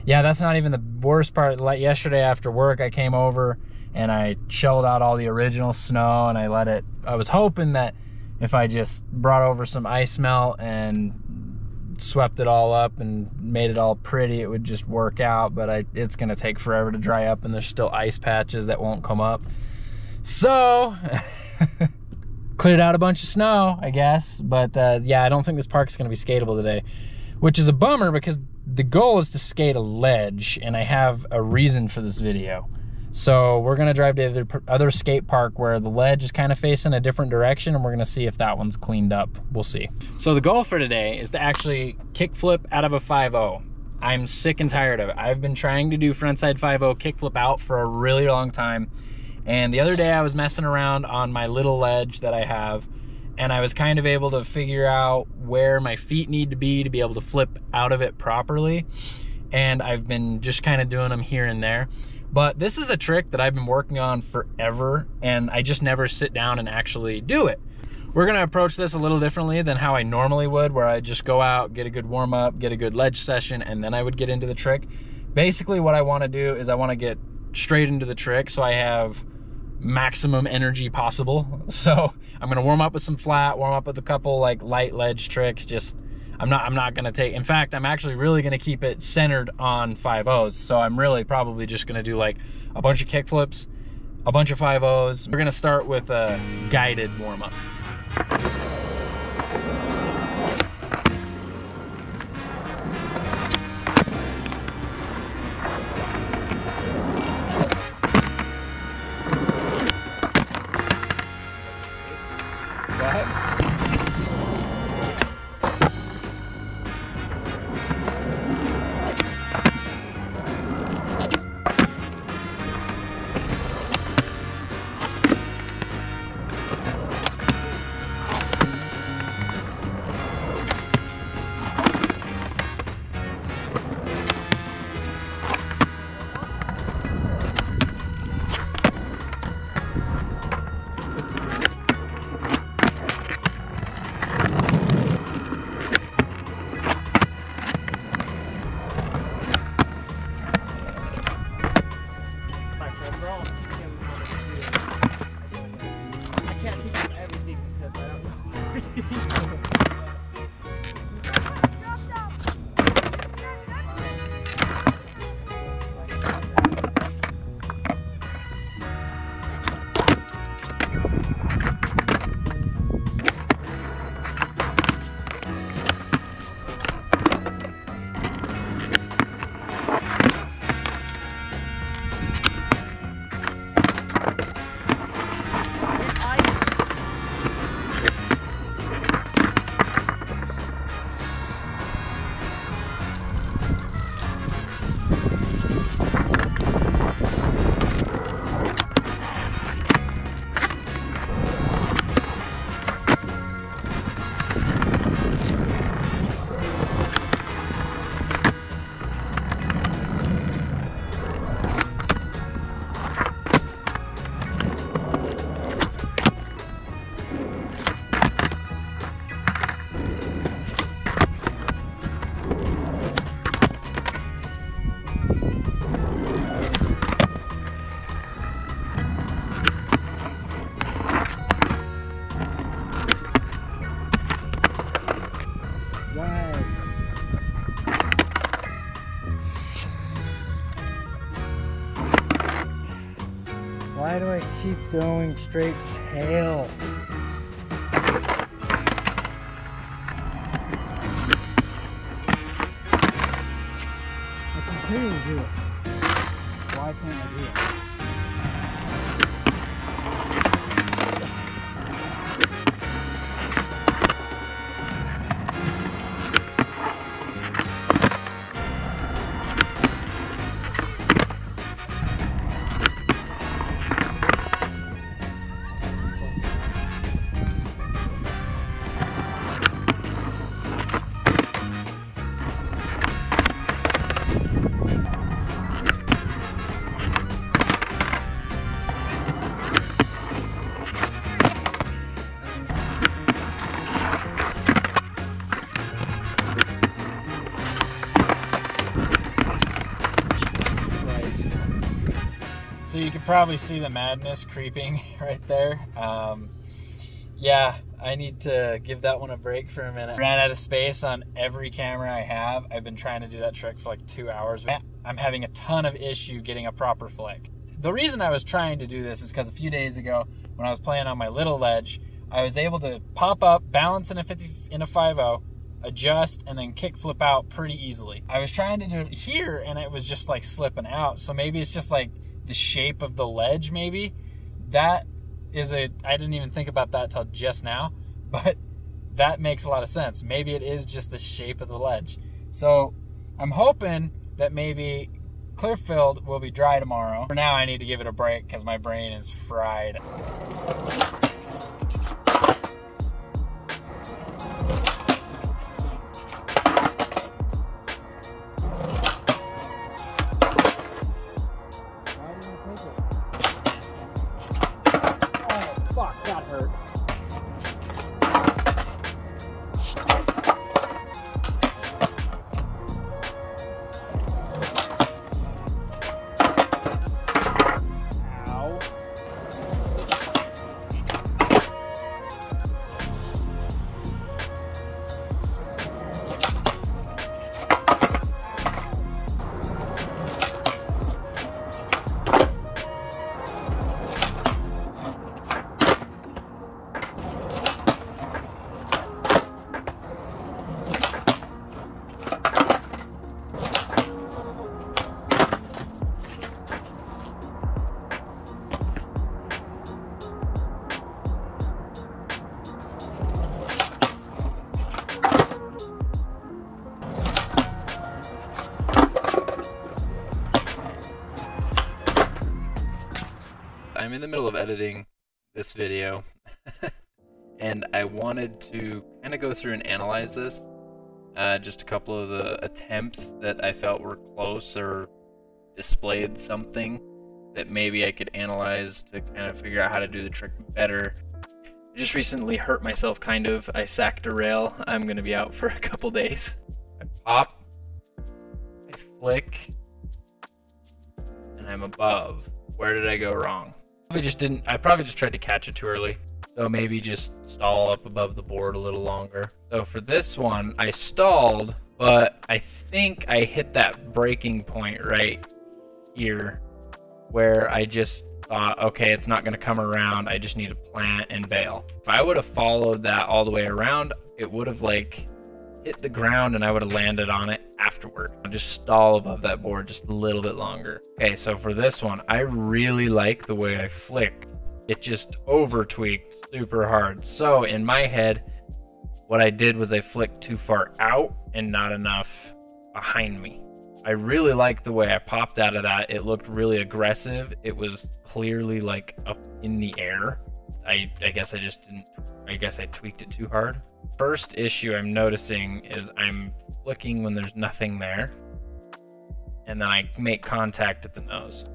Yeah, that's not even the worst part. Like yesterday after work, I came over and I shoveled out all the original snow and I let it, I was hoping that if I just brought over some ice melt and swept it all up and made it all pretty, it would just work out, but it's gonna take forever to dry up and there's still ice patches that won't come up. So, cleared out a bunch of snow, I guess, but yeah, I don't think this park is gonna be skatable today, which is a bummer because the goal is to skate a ledge and I have a reason for this video. So we're gonna drive to the other skate park where the ledge is kind of facing a different direction and we're gonna see if that one's cleaned up. We'll see. So the goal for today is to actually kickflip out of a 5.0. I'm sick and tired of it. I've been trying to do frontside 5.0 kickflip out for a really long time. And the other day I was messing around on my little ledge that I have and I was kind of able to figure out where my feet need to be able to flip out of it properly. And I've been just kind of doing them here and there. But this is a trick that I've been working on forever and I just never sit down and actually do it. We're gonna approach this a little differently than how I normally would, where I just go out, get a good warm up, get a good ledge session, and then I would get into the trick. Basically what I wanna do is I wanna get straight into the trick so I have maximum energy possible. So I'm gonna warm up with some flat, warm up with a couple like light ledge tricks. Just I'm not gonna take, in fact, I'm actually really gonna keep it centered on 5.0s. So I'm really probably just gonna do like a bunch of kickflips, a bunch of 5.0s. We're gonna start with a guided warm up. Why do I keep going straight tail? I continue to do it. Why can't I do it? probably see the madness creeping right there. Yeah, I need to give that one a break for a minute. Ran out of space on every camera I have. I've been trying to do that trick for like 2 hours. I'm having a ton of issue getting a proper flick. The reason I was trying to do this is because a few days ago when I was playing on my little ledge, I was able to pop up, balance in a 5-0, adjust, and then kick flip out pretty easily. I was trying to do it here and it was just like slipping out. So maybe it's just like the shape of the ledge, maybe. That is I didn't even think about that till just now, but that makes a lot of sense. Maybe it is just the shape of the ledge. So I'm hoping that maybe Clearfield will be dry tomorrow. For now, I need to give it a break because my brain is fried. Fuck, that hurt. Ow. I'm in the middle of editing this video and I wanted to kind of go through and analyze this. Just a couple of the attempts that I felt were close or displayed something that maybe I could analyze to kind of figure out how to do the trick better. I just recently hurt myself kind of. I sacked a rail. I'm going to be out for a couple days. I pop, I flick, and I'm above. Where did I go wrong? I probably just tried to catch it too early. So maybe just stall up above the board a little longer. So for this one, I stalled, but I think I hit that breaking point right here where I just thought, okay, it's not going to come around. I just need to plant and bail. If I would have followed that all the way around, it would have like hit the ground and I would have landed on it afterward. I'll just stall above that board just a little bit longer. Okay, so for this one, I really like the way I flicked. It just over tweaked super hard. So in my head, what I did was I flicked too far out and not enough behind me. I really liked the way I popped out of that. It looked really aggressive. It was clearly like up in the air. I guess I tweaked it too hard. First issue I'm noticing is I'm flicking when there's nothing there, and then I make contact at the nose.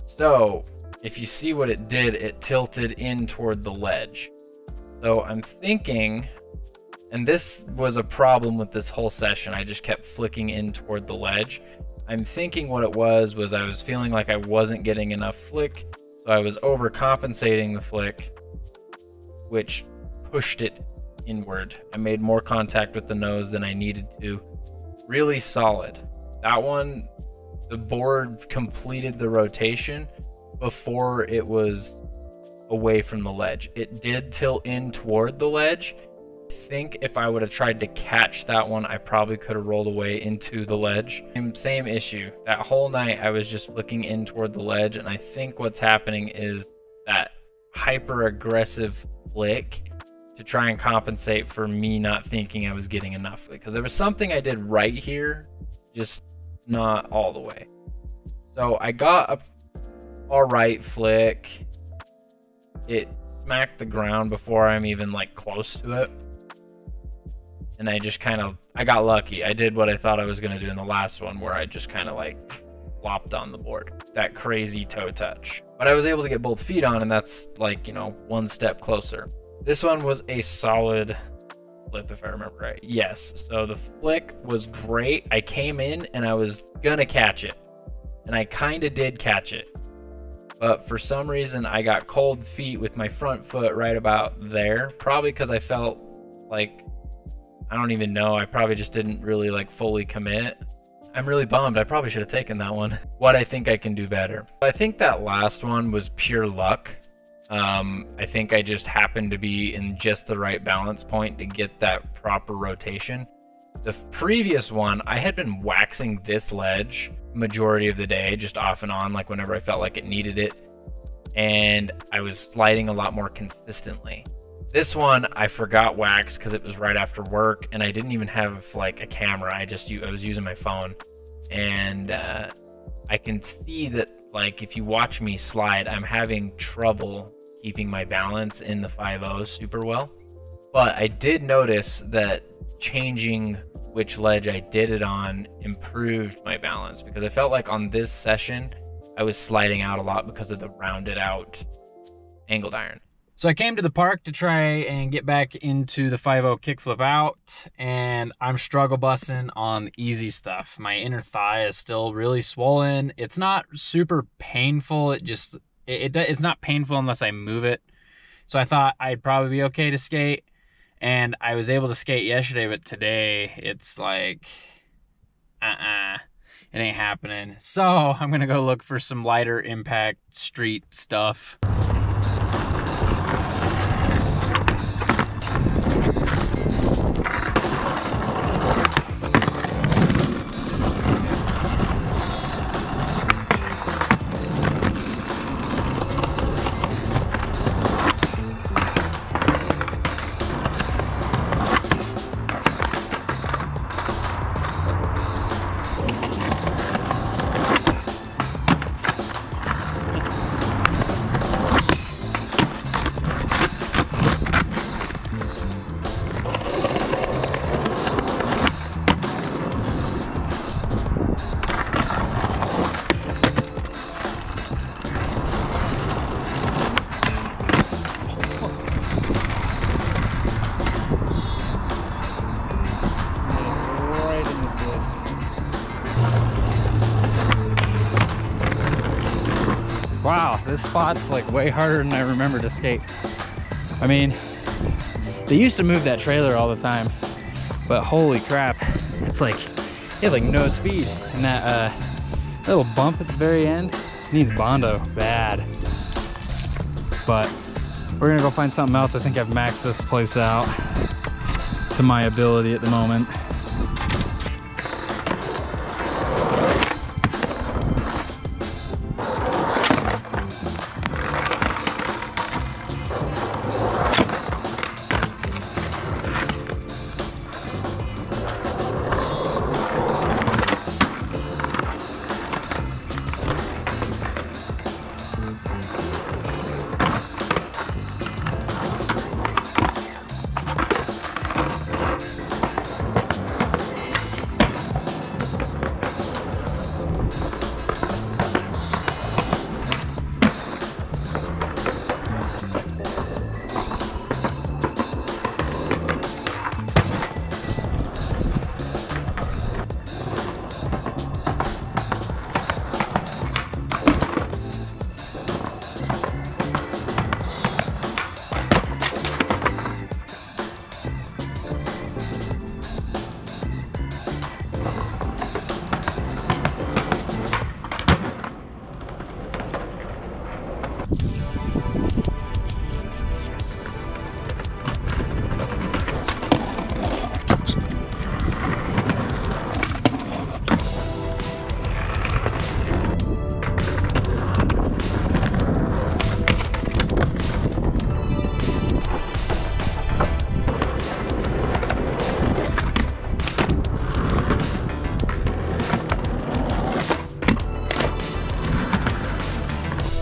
So if you see what it did, it tilted in toward the ledge. So I'm thinking, and this was a problem with this whole session, I just kept flicking in toward the ledge. I'm thinking what it was I was feeling like I wasn't getting enough flick, so I was overcompensating the flick, which pushed it inward. I made more contact with the nose than I needed to. Really solid. That one, the board completed the rotation before it was away from the ledge. It did tilt in toward the ledge. I think if I would have tried to catch that one, I probably could have rolled away into the ledge. Same issue. That whole night I was just flicking in toward the ledge, and I think what's happening is that hyper aggressive flick to try and compensate for me not thinking I was getting enough, because there was something I did right here, just not all the way. So I got a alright flick. It smacked the ground before I'm even like close to it, and I got lucky. I did what I thought I was going to do in the last one, where I just kind of like flopped on the board. That crazy toe touch. But I was able to get both feet on, and that's like, you know, one step closer. This one was a solid flip, if I remember right. Yes, so the flick was great. I came in and I was gonna catch it, and I kind of did catch it. but for some reason I got cold feet with my front foot right about there. Probably because I felt like, I don't even know, I probably just didn't really like fully commit. I'm really bummed. I probably should have taken that one. What I think I can do better. I think that last one was pure luck. I think I just happened to be in just the right balance point to get that proper rotation. The previous one, I had been waxing this ledge majority of the day, just off and on, like whenever I felt like it needed it. And I was sliding a lot more consistently. This one, I forgot wax because it was right after work and I didn't even have like a camera. I was using my phone. And I can see that, like, if you watch me slide, I'm having trouble keeping my balance in the 5.0 super well. But I did notice that changing which ledge I did it on improved my balance, because I felt like on this session I was sliding out a lot because of the rounded out angled iron. So I came to the park to try and get back into the 5.0 kickflip out, and I'm struggle busting on easy stuff. My inner thigh is still really swollen. It's not super painful. It's not painful unless I move it. So I thought I'd probably be okay to skate, and I was able to skate yesterday, but today it's like, it ain't happening. So I'm gonna go look for some lighter impact street stuff. Wow, this spot's like way harder than I remember to skate. I mean, they used to move that trailer all the time, but holy crap, it's like, it had like no speed. And that little bump at the very end needs Bondo bad. But we're gonna go find something else. I think I've maxed this place out to my ability at the moment.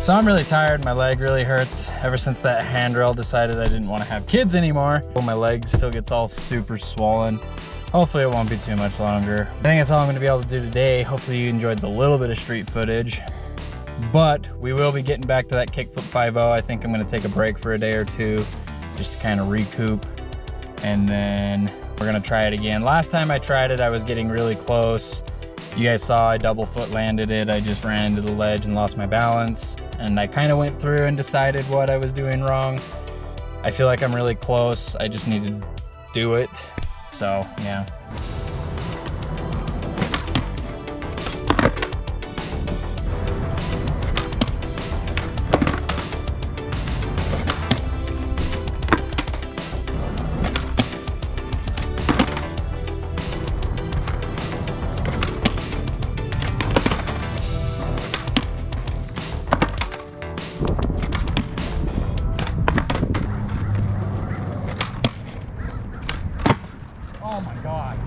So I'm really tired, my leg really hurts. Ever since that handrail decided I didn't want to have kids anymore. My leg still gets all super swollen. Hopefully it won't be too much longer. I think that's all I'm gonna be able to do today. Hopefully you enjoyed the little bit of street footage. But we will be getting back to that kickflip 5.0. I think I'm gonna take a break for a day or two just to kind of recoup. And then we're gonna try it again. Last time I tried it, I was getting really close You guys saw I double foot landed it. I just ran into the ledge and lost my balance. And I kind of went through and decided what I was doing wrong. I feel like I'm really close. I just need to do it. So, yeah. Oh my God.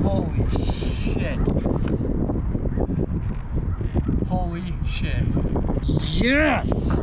Holy shit. Holy shit. Yes!